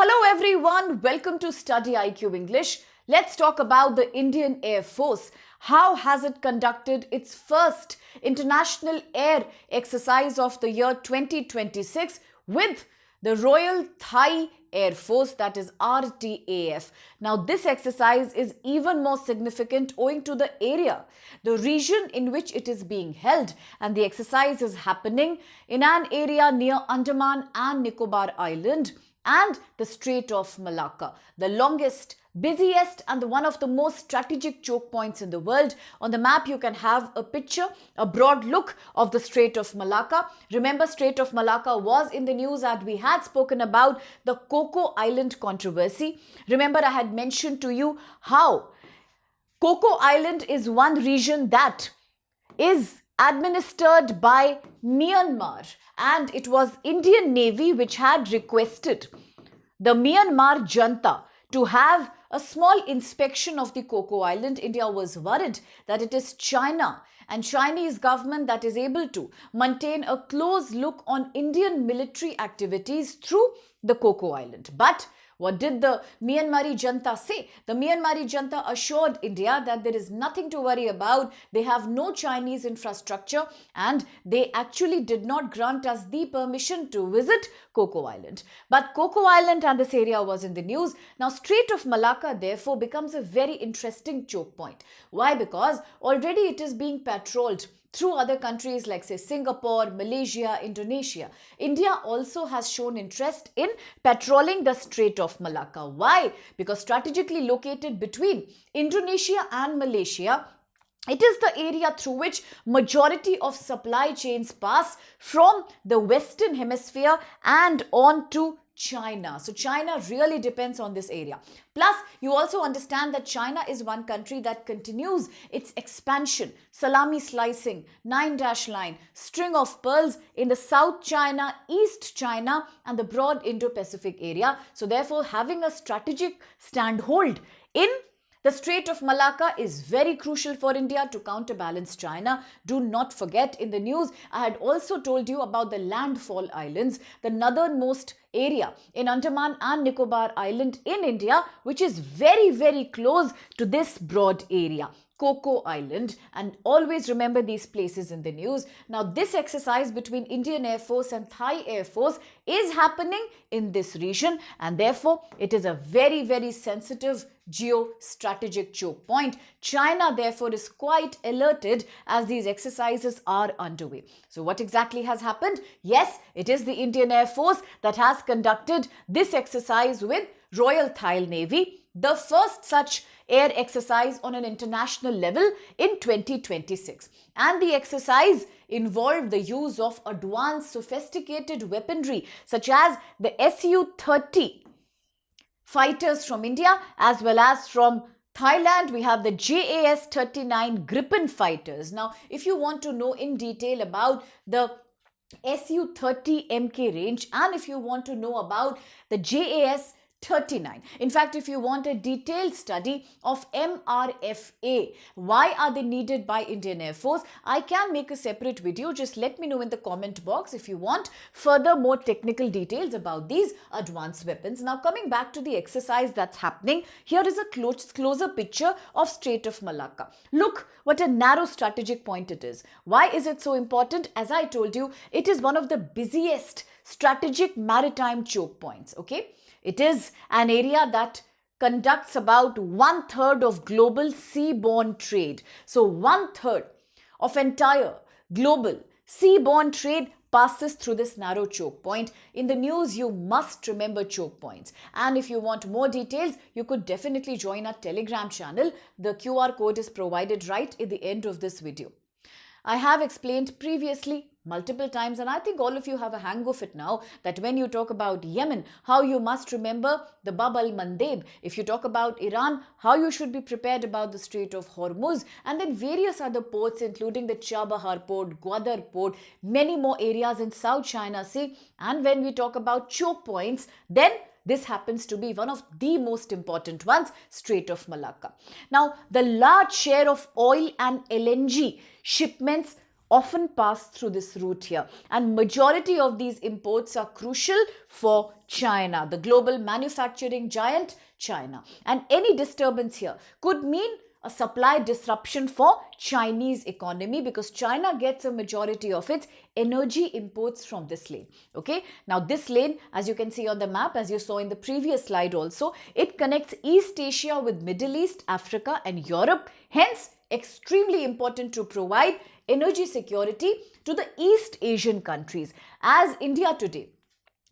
Hello everyone, welcome to StudyIQ English. Let's talk about the Indian Air Force. How has it conducted its first international air exercise of the year 2026 with the Royal Thai Air Force, that is RTAF. Now this exercise is even more significant owing to the area, the region in which it is being held, and the exercise is happening in an area near Andaman and Nicobar Island and the Strait of Malacca, the longest, busiest and one of the most strategic choke points in the world. On the map you can have a picture, a broad look of the Strait of Malacca. Remember, Strait of Malacca was in the news and we had spoken about the Coco Island controversy. Remember, I had mentioned to you how Coco Island is one region that is administered by Myanmar, and it was Indian Navy which had requested the Myanmar junta to have a small inspection of the Coco Island. India was worried that it is China and Chinese government that is able to maintain a close look on Indian military activities through the Coco Island. But what did the Myanmari junta say? The Myanmari junta assured India that there is nothing to worry about. They have no Chinese infrastructure and they actually did not grant us the permission to visit Coco Island. But Coco Island and this area was in the news. Now Strait of Malacca therefore becomes a very interesting choke point. Why? Because already it is being patrolled through other countries like say Singapore, Malaysia, Indonesia. India also has shown interest in patrolling the Strait of Malacca. Why? Because strategically located between Indonesia and Malaysia, it is the area through which majority of supply chains pass from the Western Hemisphere and on to China. So China really depends on this area. Plus, you also understand that China is one country that continues its expansion, salami slicing, 9-dash line, string of pearls in the South China, East China and the broad Indo-Pacific area. So therefore, having a strategic standhold in the Strait of Malacca is very crucial for India to counterbalance China. Do not forget, in the news, I had also told you about the landfall islands, the northernmost area in Andaman and Nicobar Island in India, which is very, very close to this broad area, Coco Island, and always remember these places in the news. Now this exercise between Indian Air Force and Thai Air Force is happening in this region, and therefore it is a very, very sensitive geostrategic choke point. China therefore is quite alerted as these exercises are underway. So what exactly has happened? Yes, it is the Indian Air Force that has conducted this exercise with Royal Thai Navy, the first such air exercise on an international level in 2026. And the exercise involved the use of advanced sophisticated weaponry such as the Su-30 fighters from India as well as from Thailand. We have the JAS-39 Gripen fighters. Now, if you want to know in detail about the Su-30 MK range and if you want to know about the JAS-39. In fact, if you want a detailed study of MRFA, why are they needed by Indian Air Force, I can make a separate video. Just let me know in the comment box if you want further more technical details about these advanced weapons. Now coming back to the exercise that's happening, here is a closer picture of Strait of Malacca. Look what a narrow strategic point it is. Why is it so important? As I told you, it is one of the busiest strategic maritime choke points. Okay. It is an area that conducts about 1/3 of global seaborne trade. So 1/3 of entire global seaborne trade passes through this narrow choke point. In the news, you must remember choke points. And if you want more details, you could definitely join our Telegram channel. The QR code is provided right at the end of this video. I have explained previously multiple times, and I think all of you have a hang of it now, that when you talk about Yemen, how you must remember the Bab al-Mandeb. If you talk about Iran, how you should be prepared about the Strait of Hormuz, and then various other ports, including the Chabahar port, Gwadar port, many more areas in South China Sea. And when we talk about choke points, then this happens to be one of the most important ones, Strait of Malacca. Now, the large share of oil and LNG shipments often pass through this route here, and majority of these imports are crucial for China, the global manufacturing giant China. And any disturbance here could mean a supply disruption for Chinese economy, because China gets a majority of its energy imports from this lane. Okay, now this lane, as you can see on the map, as you saw in the previous slide also, it connects East Asia with Middle East, Africa and Europe. Hence, extremely important to provide energy security to the East Asian countries. As India today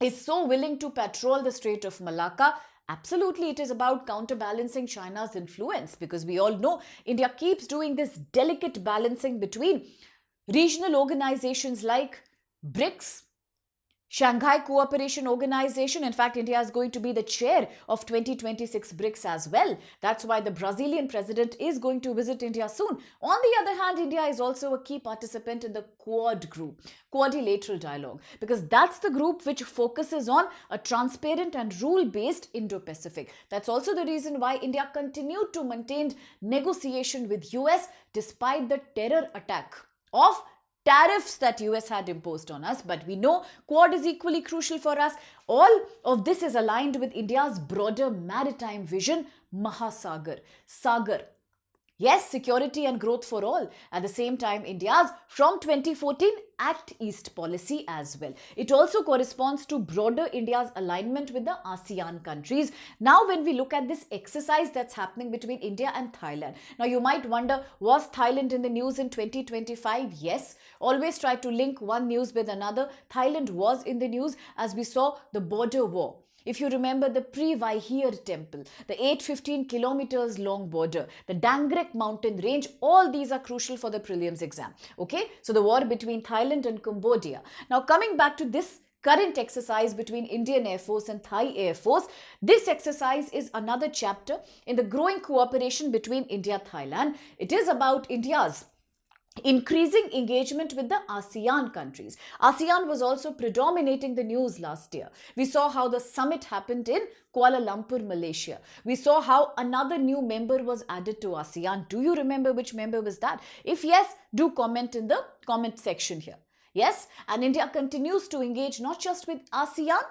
is so willing to patrol the Strait of Malacca, absolutely it is about counterbalancing China's influence, because we all know India keeps doing this delicate balancing between regional organizations like BRICS, Shanghai Cooperation Organization. In fact, India is going to be the chair of 2026 BRICS as well. That's why the Brazilian president is going to visit India soon. On the other hand, India is also a key participant in the Quad group, Quadrilateral Dialogue, because that's the group which focuses on a transparent and rule-based Indo-Pacific. That's also the reason why India continued to maintain negotiation with US despite the terror attack of tariffs that US had imposed on us. But we know Quad is equally crucial for us. All of this is aligned with India's broader maritime vision, Mahasagar, Sagar. Yes, security and growth for all. At the same time, India's from 2014 Act East policy as well. It also corresponds to broader India's alignment with the ASEAN countries. Now, when we look at this exercise that's happening between India and Thailand, now you might wonder, was Thailand in the news in 2025? Yes. Always try to link one news with another. Thailand was in the news as we saw the border war. If you remember the Pre-Vihir temple, the 815 kilometers long border, the Dangrek mountain range, all these are crucial for the prelims exam. Okay, so the war between Thailand and Cambodia. Now coming back to this current exercise between Indian Air Force and Thai Air Force, this exercise is another chapter in the growing cooperation between India-Thailand. It is about India's increasing engagement with the ASEAN countries. ASEAN was also predominating the news last year. We saw how the summit happened in Kuala Lumpur, Malaysia. We saw how another new member was added to ASEAN. Do you remember which member was that? If yes, do comment in the comment section here. Yes, and India continues to engage not just with ASEAN,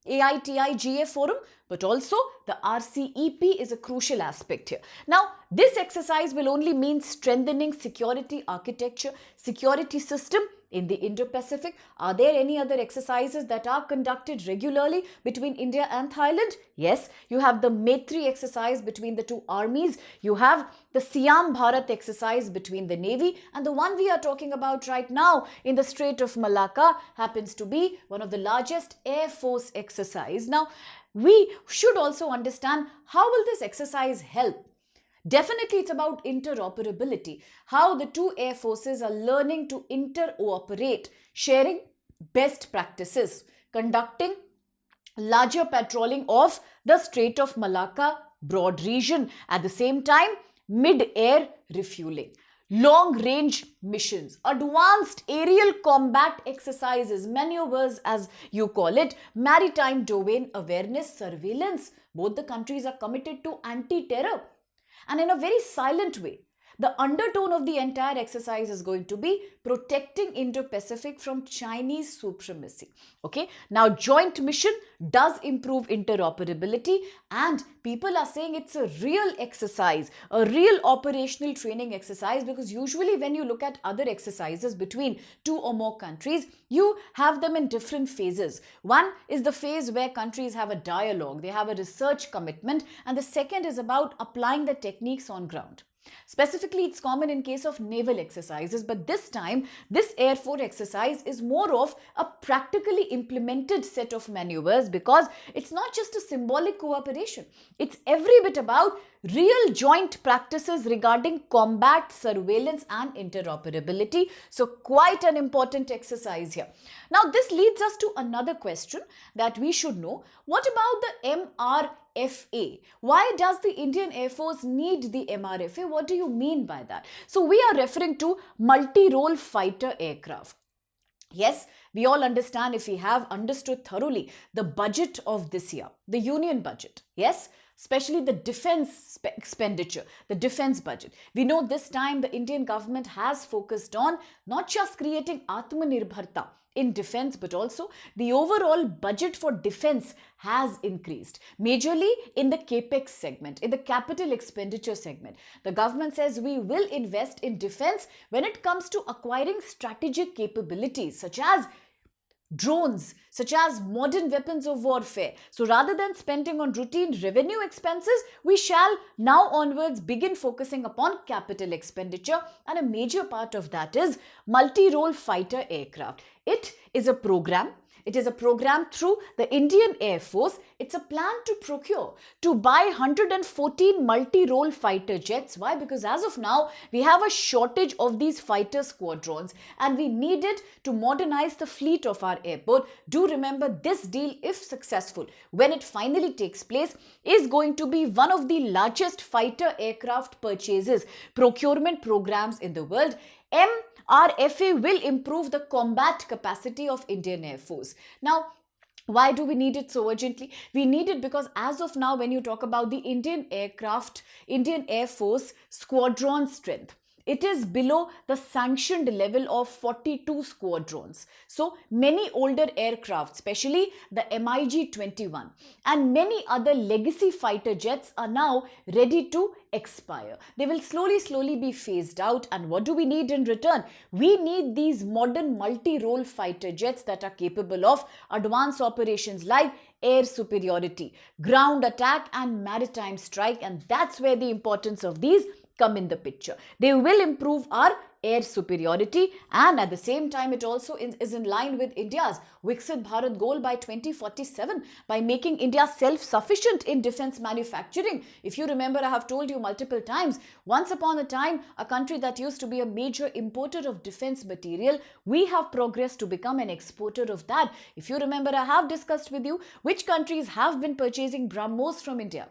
AITI-GA forum, but also the RCEP is a crucial aspect here. Now, this exercise will only mean strengthening security architecture, security system in the Indo-Pacific. Are there any other exercises that are conducted regularly between India and Thailand? Yes, you have the Maitri exercise between the two armies. You have the Siam Bharat exercise between the Navy, and the one we are talking about right now in the Strait of Malacca happens to be one of the largest Air Force exercise. Now, we should also understand, how will this exercise help? Definitely, it's about interoperability, how the two air forces are learning to interoperate, sharing best practices, conducting larger patrolling of the Strait of Malacca broad region, at the same time mid-air refueling, long-range missions, advanced aerial combat exercises, maneuvers as you call it, maritime domain awareness, surveillance. Both the countries are committed to anti-terror. And in a very silent way, the undertone of the entire exercise is going to be protecting Indo-Pacific from Chinese supremacy. Okay, now joint mission does improve interoperability, and people are saying it's a real exercise, a real operational training exercise, because usually when you look at other exercises between two or more countries, you have them in different phases. One is the phase where countries have a dialogue, they have a research commitment, and the second is about applying the techniques on ground. Specifically, it's common in case of naval exercises, but this time, this Air Force exercise is more of a practically implemented set of maneuvers, because it's not just a symbolic cooperation. It's every bit about real joint practices regarding combat, surveillance and interoperability. So quite an important exercise here. Now, this leads us to another question that we should know. What about the MRFA? Why does the Indian Air Force need the MRFA? What do you mean by that? So we are referring to multi-role fighter aircraft. Yes, We all understand, if we have understood thoroughly the budget of this year, the union budget, yes, especially the defense expenditure, the defense budget. We know this time the Indian government has focused on not just creating Atmanirbharta in defense, but also the overall budget for defense has increased, majorly in the capex segment, in the capital expenditure segment. The government says we will invest in defense when it comes to acquiring strategic capabilities such as drones, such as modern weapons of warfare. So rather than spending on routine revenue expenses, we shall now onwards begin focusing upon capital expenditure, and a major part of that is multi-role fighter aircraft. It is a program through the Indian Air Force. It's a plan to procure, to buy 114 multi-role fighter jets. Why? Because as of now, we have a shortage of these fighter squadrons and we needed to modernize the fleet of our airport. Do remember, this deal, if successful, when it finally takes place, is going to be one of the largest fighter aircraft purchases, procurement programs in the world. MRFA will improve the combat capacity of Indian Air Force. Now, why do we need it so urgently? We need it because as of now, when you talk about the Indian Air Force squadron strength, it is below the sanctioned level of 42 squadrons. So many older aircraft, especially the MiG-21 and many other legacy fighter jets, are now ready to expire. They will slowly be phased out. And what do we need in return? We need these modern multi-role fighter jets that are capable of advanced operations like air superiority, ground attack and maritime strike. And that's where the importance of these come in the picture. They will improve our air superiority, and at the same time it also is in line with India's Viksit Bharat goal by 2047 by making India self-sufficient in defense manufacturing. If you remember, I have told you multiple times, once upon a time, a country that used to be a major importer of defense material, we have progressed to become an exporter of that. If you remember, I have discussed with you which countries have been purchasing BrahMos from India.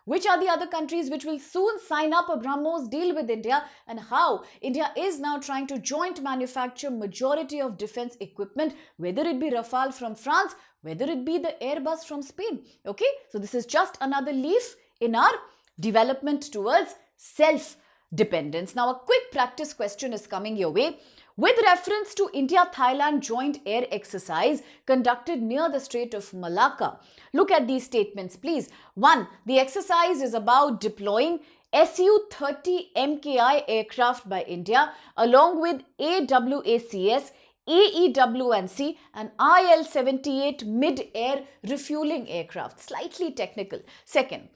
Which are the other countries which will soon sign up a BrahMos deal with India, and how India is now trying to joint manufacture majority of defense equipment, whether it be Rafale from France, whether it be the Airbus from Spain. Okay, so this is just another leaf in our development towards self-dependence. Now, a quick practice question is coming your way. With reference to India-Thailand joint air exercise conducted near the Strait of Malacca, look at these statements, please. 1. The exercise is about deploying Su-30 MKI aircraft by India along with AWACS, AEW&C and IL-78 mid-air refueling aircraft. Slightly technical. Second,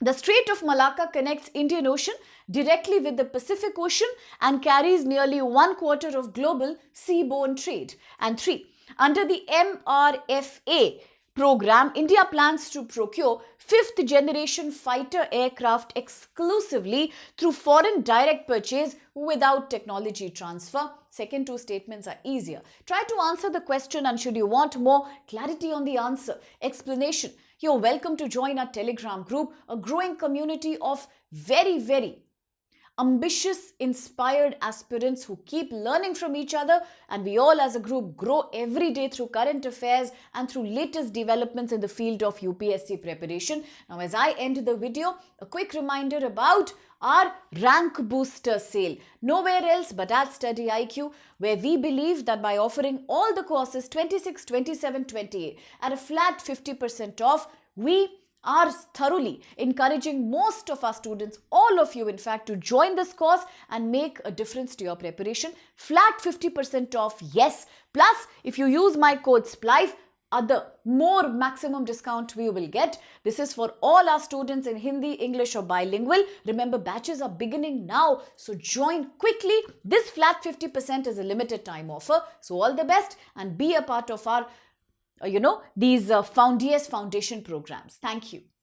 the Strait of Malacca connects Indian Ocean directly with the Pacific Ocean and carries nearly 1/4 of global seaborne trade. And 3, under the MRFA program, India plans to procure 5th generation fighter aircraft exclusively through foreign direct purchase without technology transfer. Second two statements are easier. Try to answer the question, and should you want more clarity on the answer, explanation, you're welcome to join our Telegram group, a growing community of very ambitious, inspired aspirants who keep learning from each other, and we all as a group grow every day through current affairs and through latest developments in the field of UPSC preparation. Now, as I end the video, a quick reminder about our rank booster sale. Nowhere else but at StudyIQ, where we believe that by offering all the courses 26, 27, 28 at a flat 50% off, we are thoroughly encouraging most of our students, all of you in fact, to join this course and make a difference to your preparation. Flat 50% off, yes. Plus, if you use my code SPLIFE, more maximum discount we will get. This is for all our students in Hindi, English or bilingual. Remember, batches are beginning now, so join quickly. This flat 50% is a limited time offer. So all the best and be a part of our these Foundation programs. Thank you.